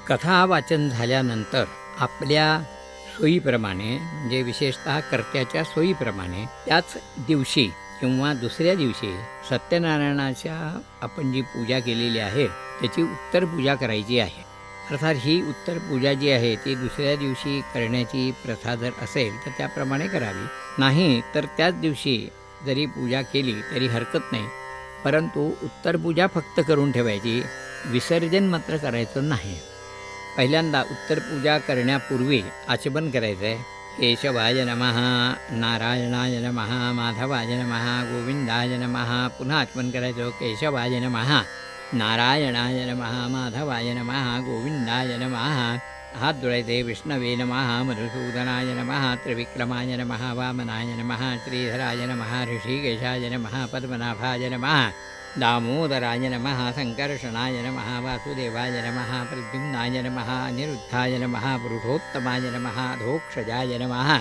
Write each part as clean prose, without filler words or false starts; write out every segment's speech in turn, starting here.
कथा वाचन झाल्यानंतर आपल्या सोयीप्रमाणे म्हणजे विशेषतः कर्त्याच्या सोयीप्रमाणे त्याच दिवशी किंवा दुसऱ्या दिवशी सत्यनारायणाच्या आपण जी पूजा केलेली आहे त्याची उत्तर पूजा करायची आहे. अर्थात ही उत्तर पूजा जी आहे ती दुसऱ्या दिवशी करण्याची प्रथा जर असेल तर त्याप्रमाणे करावी. नाही तर त्याच दिवशी जरी पूजा केली तरी हरकत नाही, परंतु उत्तर पूजा फक्त करून ठेवायची, विसर्जन मात्र करायचं नाही. पहिल्यांदा उत्तर पूजा करण्यापूर्वी आचमन करायचं आहे. केशवाय नमः, नारायणाय नमः, माधवाय नमः, गोविंदाय नमः. पुन्हा आचमन करायचं. केशवाय नमः, नारायणाय नमः, माधवाय नमः, गोविंदाय नमः. हात जोडायचे. विष्णवे नमः, मधुसूदनाय नमः, त्रिविक्रमाय नमः, वामनाय नमः, श्रीधराय नमः, ऋषिकेशाय नमः, पद्मनाभाय नमः, दामोदराय नमः, संकर्षणाय नमः, वासुदेवाय नमः, प्रद्युम्नाय नमः, अनिरुद्धाय नमः, पुरुषोत्तमाय नमः, अधोक्षजाय नमः,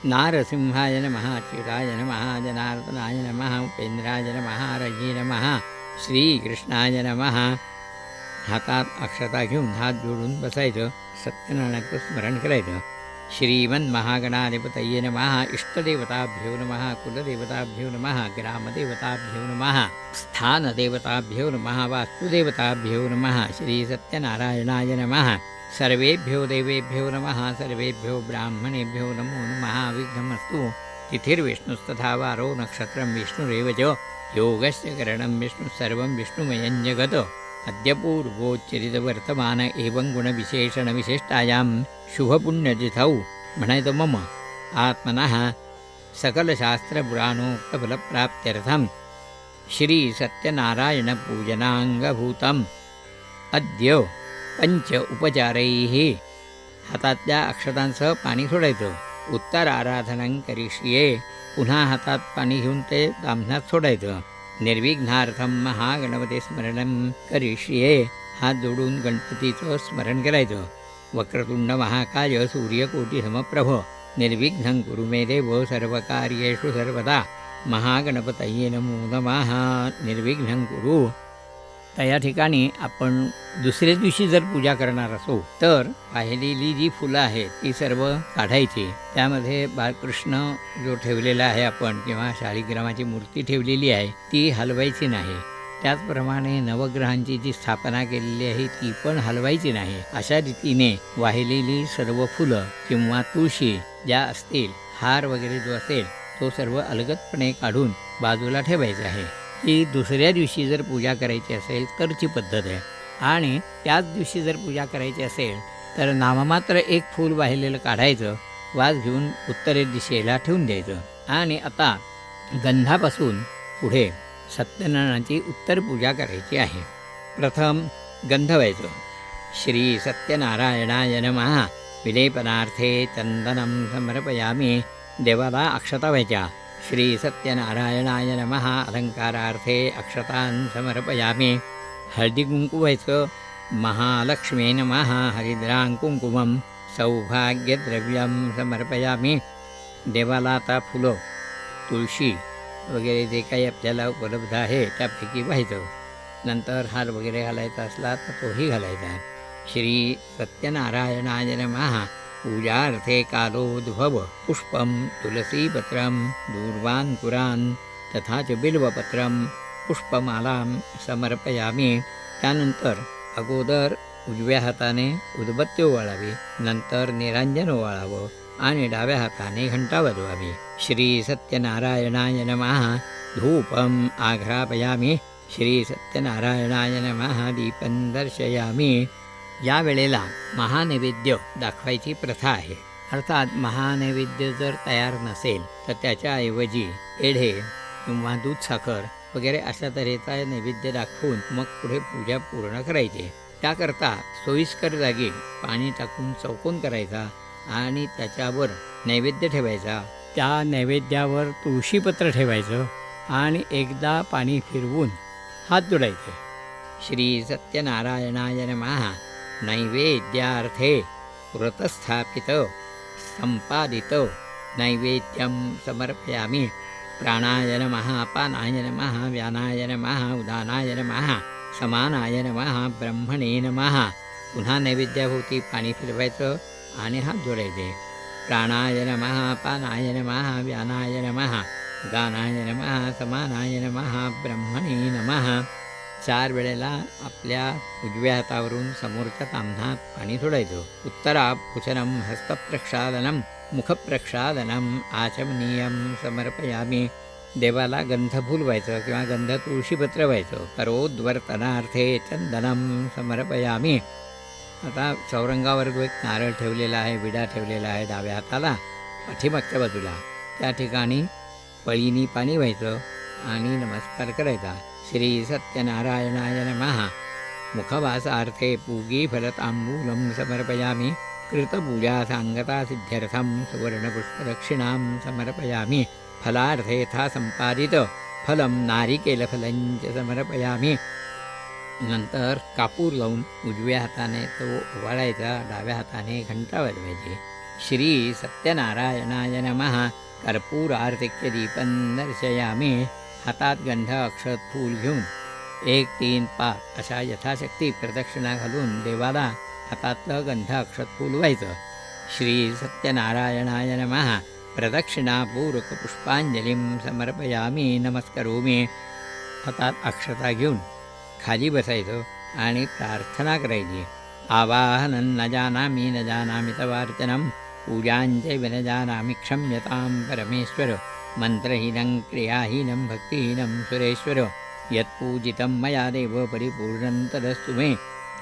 नारसिंहाय नमः, अच्युताय नमः, जनार्दनाय नमः, उपेंद्राय नमः, रये नमः, श्रीकृष्णाय नमः. हातात अक्षता घेऊन हात जोडून बसायचं. सत्यनारायणाचं स्मरण करायचं. श्रीमन्महागणाधिपतये नमः, इष्टदेवताभ्यो नमः, कुलदेवताभ्यो नमः, ग्रामदेवताभ्यो नमः, स्थानदेवताभ्यो नमः, वास्तुदेवताभ्यो नमः, श्रीसत्यनारायणाय नमः. सर्वेभ्यो देवेभ्यो नमः, सर्वेभ्यो ब्राह्मणेभ्यो नमो नमः. विघ्नमस्तु. तिथिर्विष्णुस्तथा वारो नक्षत्रं विष्णुरेव च, योगस्य करणं विष्णु सर्वं विष्णुमयं जगत्. अद्यपूर्वोच्चरितवर्तमान एवं गुणविशेषणविशिष्टायां शुभपुण्यतिथौ म्हणायचं मम आत्मनः सकलशास्त्रपुराणोक्तफलप्राप्त्यर्थं श्रीसत्यनारायणपूजनाङ्गभूतम् अद्य पंच उपचारैः. हातातल्या अक्षतांसह पाणी सोडायचं. उत्तर आराधनं करिष्ये. पुन्हा हातात पाणी घेऊन ते दामनात सोडायचं. निर्विघ्नार्थं महागणपती स्मरणं करिष्ये. हात जोडून गणपतीचं स्मरण करायचं. वक्रतुंड महाकाय सूर्यकोटिसमप्रभ निर्विघ्नं कुरु मे देव सर्वकार्येषु सर्वदा. महागणपतये नमो नमः. निर्विघ्नं कुरु. तर या ठिकाणी आपण दुसऱ्या दिवशी जर पूजा करणार असो तर पाहिलेली जी फुलं आहेत ती सर्व काढायची. त्यामध्ये बाळकृष्ण जो ठेवलेला आहे आपण किंवा शाळीग्रामाची मूर्ती ठेवलेली आहे ती हलवायची नाही. त्याचप्रमाणे नवग्रहांची जी स्थापना केलेली आहे ती पण हलवायची नाही. अशा रीतीने वाहिलेली सर्व फुलं किंवा तुळशी ज्या असतील, हार वगैरे जो असेल तो सर्व अलगदपणे काढून बाजूला ठेवायचा आहे. ही दुसऱ्या दिवशी जर पूजा करायची असेल तरची पद्धत आहे. आणि त्याच दिवशी जर पूजा करायची असेल तर नाममात्र एक फूल वाहिलेलं काढायचं, वास घेऊन उत्तरेत दिशेला ठेवून द्यायचं. आणि आता गंधापासून पुढे सत्यनारायणाची उत्तर पूजा करायची आहे. प्रथम गंध व्हायचं. श्री सत्यनारायणाय नमः. विलेपनार्थे चंदनं समर्पयामी. देवाला अक्षता व्हायच्या. श्री सत्यनारायणाय नमः. अलंकारार्थे अक्षतान् समर्पयामी. हळदी कुंकू व्हायचं. महालक्ष्मी नमः. हरिद्रां कुंकुमं सौभाग्यद्रव्यं समर्पयामी. देवाला आता फुलं, तुळशी वगैरे जे काही आपल्याला उपलब्ध आहे त्यापैकी व्हायचं. नंतर हार वगैरे घालायचा असला तर तोही घालायचा. श्री सत्यनारायणाय नमः. पूजार्थे कालोद्भव पुष्पं तुलसीपत्रं दूर्वान्कुरान् तथा च बिल्वपत्रं पुष्पमालां समर्पयामी. त्यानंतर अगोदर उजव्या हाताने उदबत्ती ओवाळावी, नंतर निरांजन ओवाळावं आणि डाव्या हाताने घंटा वाजवावी. श्री सत्यनारायणाय नमः. धूपम् आघ्रापयामी. श्री सत्यनारायणाय नमः. दीपं दर्शयामी. या वेळेला महानैवेद्य दाखवायची प्रथा आहे. अर्थात महानैवेद्य जर तयार नसेल तर त्याच्याऐवजी पेढे किंवा दूध साखर वगैरे अशा तऱ्हेचा नैवेद्य दाखवून मग पुढे पूजा पूर्ण करायची. त्याकरता सोयीस्कर जागी पाणी टाकून चौकोन करायचा आणि त्याच्यावर नैवेद्य ठेवायचा. त्या नैवेद्यावर तुळशीपत्र ठेवायचं आणि एकदा पाणी फिरवून हात जोडायचे. श्री सत्यनारायणाय नमः. नैवेद्यार्थे व्रतस्थापित संपादित नैवेद्यं समर्पयामी. प्राणाय नमः. अपानाय नमः. व्यानाय नमः. उदानाय नमः. समानाय नमः. ब्रह्मणे नमः. पुन्हा नैवेद्याभोवती पाणी फिरवायचं आणि हात जोडायचे. प्राणाय नमः, पानाय नमः, व्यानाय नमः, गानाय नमः, समानाय नमः, ब्रह्मणे नमः. 4 वेळेला आपल्या उजव्या हातावरून समोरच्या ताम्हणात पाणी सोडायचं. उत्तराभूषणं हस्तप्रक्षालनं मुखप्रक्षालनं आचमनीयं समर्पयामी. देवाला गंधफूल व्हायचं किंवा गंध तुळशीपत्र व्हायचं. करोद्वर्तनार्थे चंदनं समर्पयामी. आता चौरंगावर जो एक नारळ ठेवलेला आहे, विडा ठेवलेला आहे डाव्या हाताला पाठीमागच्या बाजूला, त्या ठिकाणी पळीनी पाणी व्हायचं आणि नमस्कार करायचा. श्री सत्यनारायणाय नमः. मुखवासार्थे पूगी फलतांबूलं समर्पयामी. कृतपूजा सांगता सिद्ध्यर्थं सुवर्णपुष्पदक्षिणां समर्पयामी. फलार्थे यथा संपादित फलं नारिकेलफलंच समर्पयामी. नंतर कापूर लावून उजव्या हाताने तो ओवाळायचा, डाव्या हाताने घंटा वाजवायची. श्री सत्यनारायणाय नमः. कर्पूरार्तिक्य दीपं दर्शयामी. हातात गंध अक्षत फूल घेऊन 1, 3, 5 अशा यथाशक्ती प्रदक्षिणा घालून देवाला हातातलं गंध अक्षत फूल व्हायचं. श्री सत्यनारायणाय नमः. प्रदक्षिणापूर्वक पुष्पांजलीं समर्पयामी. नमस्करोमी. हातात अक्षता घेऊन खाली बसायचं आणि प्रार्थना करायची. आवाहनं न जानामि तवार्चनं पूजांचैव न जानामि क्षम्यतां परमेश्वर. मंत्रहीनं क्रियाहीनं भक्तिहीनं सुरेश्वर. यत्पूजितं मया देव परिपूर्णं तदस्तु मे.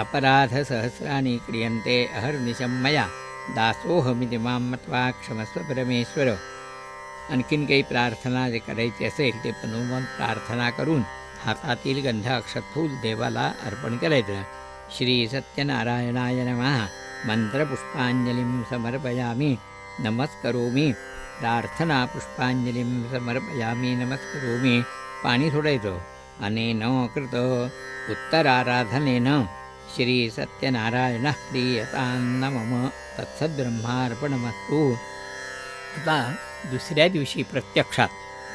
अपराधसहस्राणि क्रियन्ते अहर्निशं मया. दासोहमिति मां मत्वा क्षमस्व परमेश्वर. आणखीन काही प्रार्थना जे करायची असेल ते मनोमन प्रार्थना करून हातातील गंध अक्षतफूल देवाला अर्पण करायचं. श्री सत्यनारायणाय नमः. मंत्रपुष्पांजलीं समर्पयामी. नमस्करोमी. प्रार्थना पुष्पांजलीं समर्पयामी. नमस्करोमी. पाणी सोडायचं. अनेन कृत उत्तराराधनेन श्री सत्यनारायणः प्रीयतां मम. तत्सद्ब्रह्मार्पणमस्तु. आता दुसऱ्या दिवशी प्रत्यक्षात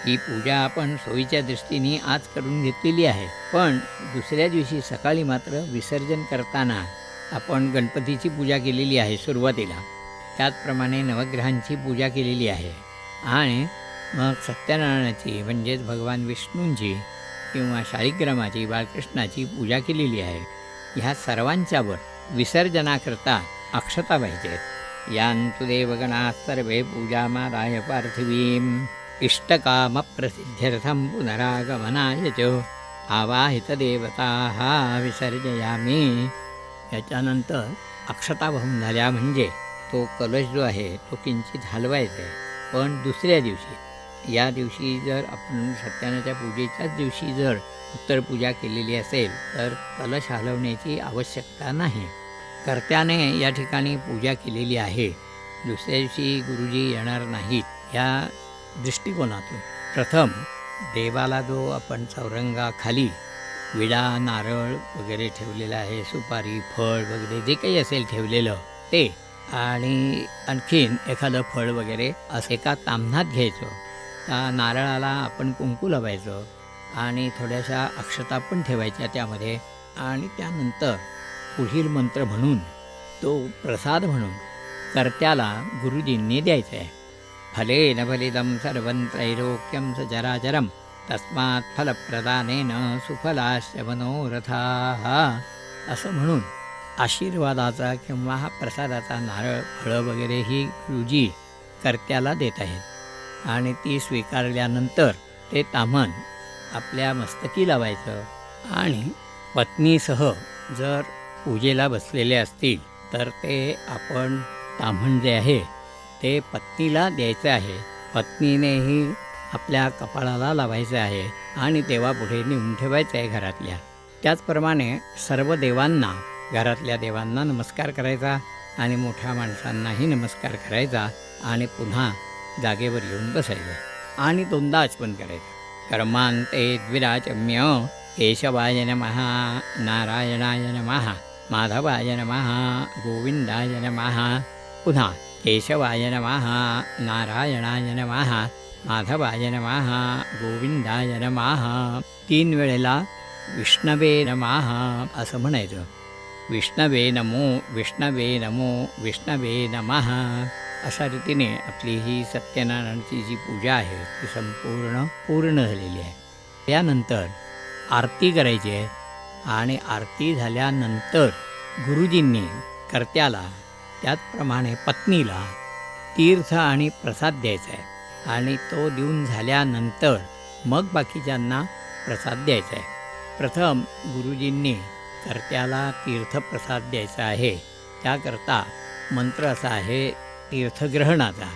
ही पूजा आपण सोयीच्या दृष्टीने आज करून घेतलेली आहे, पण दुसऱ्या दिवशी सकाळी मात्र विसर्जन करताना आपण गणपतीची पूजा केलेली आहे सुरुवातीला. त्याचप्रमाणे नवग्रहांची पूजा केलेली आहे आणि मग सत्यनारायणाची म्हणजेच भगवान विष्णूंची किंवा शालिग्रामाची बाळकृष्णाची पूजा केलेली आहे. ह्या सर्वांच्यावर विसर्जनाकरता अक्षता पाहिजेत. यान्तु देवगणाः सर्वे पूजामादाय पार्थिवीम्. इष्टकामप्रसिद्ध्यर्थं पुनरागमनाय च आवाहितदेवताः विसर्जयामि. याच्यानंतर अक्षता वाहून झाल्या म्हणजे तो कलश जो आहे तो किंचित हलवायचा आहे. पण दुसऱ्या दिवशी, या दिवशी जर आपण सत्यानारायणाच्या पूजेच्याच दिवशी जर उत्तरपूजा केलेली असेल तर कलश हलवण्याची आवश्यकता नाही. कर्त्याने या ठिकाणी पूजा केलेली आहे. दुसऱ्या दिवशी गुरुजी येणार नाहीत या दृष्टिकोनातून प्रथम देवाला जो आपण चौरंगाखाली विडा नारळ वगैरे ठेवलेला आहे, सुपारी फळ वगैरे जे काही असेल ठेवलेलं ते, आणि आणखीन एखादं फळ वगैरे असं एका ताम्हणात घ्यायचं. त्या नारळाला आपण कुंकू लावायचं आणि थोड्याशा अक्षता पण ठेवायच्या त्यामध्ये. आणि त्यानंतर पुढील मंत्र म्हणून तो प्रसाद म्हणून कर्त्याला गुरुजींनी द्यायचा आहे. फलेन फलिदं सर्वं त्रैलोक्यं सचराचरं तस्मात् फलप्रदानेन सुफलाश्च मनोरथाः. असं म्हणून आशीर्वादाचा किंवा हा प्रसादाचा नारळ फळं वगैरे ही गुरुजी कर्त्याला देत आहेत आणि ती स्वीकारल्यानंतर ते ताम्हण आपल्या मस्तकी लावायचं. आणि पत्नीसह जर पूजेला बसलेले असतील तर ते आपण ताम्हण जे आहे ते पत्नीला द्यायचं आहे. पत्नीनेही आपल्या कपाळाला लावायचं आहे आणि देवापुढे नेऊन ठेवायचं आहे घरातल्या. त्याचप्रमाणे सर्व देवांना, घरातल्या देवांना नमस्कार करायचा आणि मोठ्या माणसांनाही नमस्कार करायचा आणि पुन्हा जागेवर येऊन बसायचं आणि 2दा आचमन करायचं. कर्मांते द्विराचम्य केशवाय नमः, नारायणाय नमः, माधवाय नमः, गोविंदाय नमः. पुन्हा केशवाय नमः, नारायणाय नमः, माधवाय नमः, गोविंदाय नमः. 3 वेळेला विष्णवे नमः असं म्हणायचं. विष्णवे नमो विष्णवे नमो विष्णवे नमः अशा रीतीने आपली ही सत्यनारायणाची जी पूजा आहे ती संपूर्ण पूर्ण झालेली आहे. त्यानंतर आरती करायची आहे आणि आरती झाल्यानंतर गुरुजींनी कर्त्याला त्याचप्रमाणे पत्नीला तीर्थ आणि प्रसाद द्यायचा आहे आणि तो देऊन झाल्यानंतर मग बाकीच्यांना प्रसाद द्यायचा आहे. प्रथम गुरुजींनी कर्त्याला तीर्थप्रसाद द्यायचा आहे. त्याकरता मंत्र असा आहे तीर्थग्रहणाचा.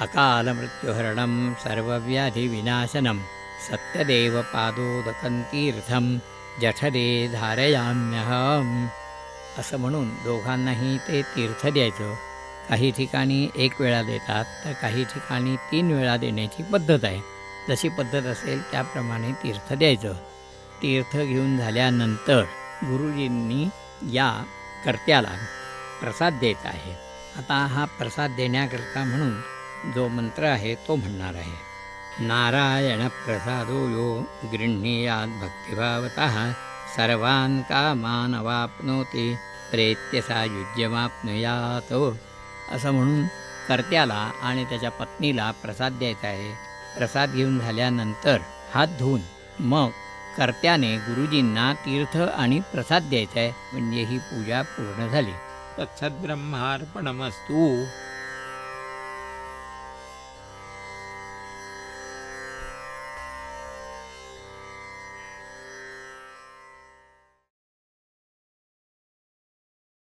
अकाल मृत्युहरणं सर्वव्याधिविनाशनं सत्यदेव पादोदकं तीर्थं जठरे धारयाम्यहम् असं म्हणून दोघांनाही ते तीर्थ द्यायचं. काही ठिकाणी 1 वेळा देतात तर काही ठिकाणी 3 वेळा देण्याची पद्धत आहे. जशी पद्धत असेल त्याप्रमाणे तीर्थ द्यायचं. तीर्थ घेऊन झाल्यानंतर गुरुजींनी या कर्त्याला प्रसाद द्यायचा आहे. आता हा प्रसाद देण्याकरता म्हणून जो मंत्र आहे तो म्हणणार आहे. नारायण प्रसादो यो गृह्णीयात् भक्तिभावतः सर्वान् कामान् अवाप्नोति प्रेत्य सायुज्यमाप्नुयात् असं म्हणून कर्त्याला आणि त्याच्या पत्नीला प्रसाद द्यायचा आहे. प्रसाद घेऊन झाल्यानंतर हात धुवून मग कर्त्याने गुरुजींना तीर्थ आणि प्रसाद द्यायचा आहे. म्हणजे ही पूजा पूर्ण झाली. तत्सद्ब्रह्मार्पणमस्तु.